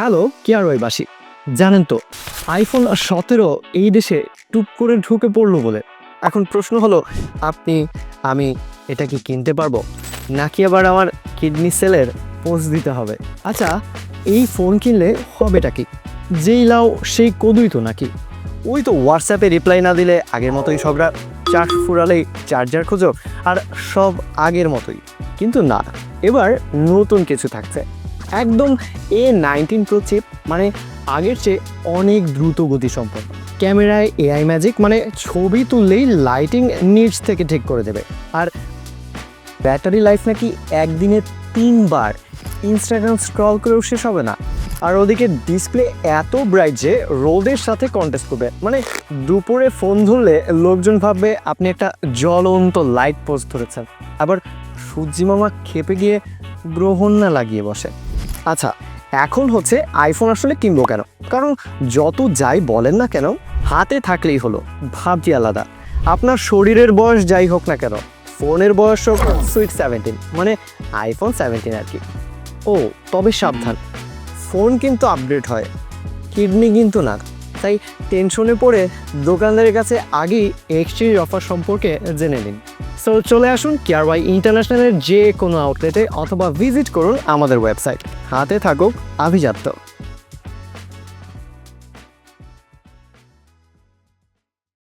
Hello কেয়ারওয়াইবাসী, জানেন তো iPhone 17 এই দেশে টুপ করে ঢুকে পড়লো বলে। এখন প্রশ্ন হলো, আপনি আমি এটা কি কিনতে পারবো, নাকি আবার আমার কিডনি সেলের পোজ দিতে হবে? আচ্ছা, এই ফোন কিনলে হবেটা কি? যেই লাও সেই কদুই তো নাকি? ওই তো হোয়াটসঅ্যাপে রিপ্লাই না দিলে আগের মতোই ঝগড়া, চার্জ ফুরালেই চার্জার খোঁজো, আর সব আগের মতোই। কিন্তু না, এবার নতুন কিছু থাকছে। একদম A19 প্রো চিপ, মানে আগের চেয়ে অনেক দ্রুত গতি সম্পন্ন। ক্যামেরায় এআই ম্যাজিক, মানে ছবি তুললেই লাইটিং নিচ থেকে ঠিক করে দেবে। আর ব্যাটারি লাইফ নাকি একদিনে 3 বার ইনস্টাগ্রাম স্ক্রল করেও শেষ হবে না। আর ওদিকে ডিসপ্লে এত ব্রাইট যে রোদের সাথে কন্টেস্ট করবে, মানে দুপুরে ফোন ধরলে লোকজন ভাববে আপনি একটা জ্বলন্ত লাইট পোস্ট ধরেছেন। আবার সূর্যি মামা খেপে গিয়ে গ্রহণ না লাগিয়ে বসে। আচ্ছা, এখন হচ্ছে আইফোন আসলে কিনবো কেন? কারণ যত যাই বলেন না কেন, হাতে থাকলেই হলো। ভাবছি আলাদা। আপনার শরীরের বয়স যাই হোক না কেন, ফোনের বয়স হোক সুইট 17, মানে আইফোন 17 আর কি। ও তবে সাবধান, ফোন কিন্তু আপডেট হয়, কিডনি কিন্তু না। তাই টেনশনে পড়ে দোকানদারের কাছে আগেই এক্সচেঞ্জ অফার সম্পর্কে জেনে নিন। সো চলে আসুন কেয়ারওয়াই ইন্টারন্যাশনালের যে কোনো আউটলেটে, অথবা ভিজিট করুন আমাদের ওয়েবসাইট। হাতে থাকুক আভিজাত্য।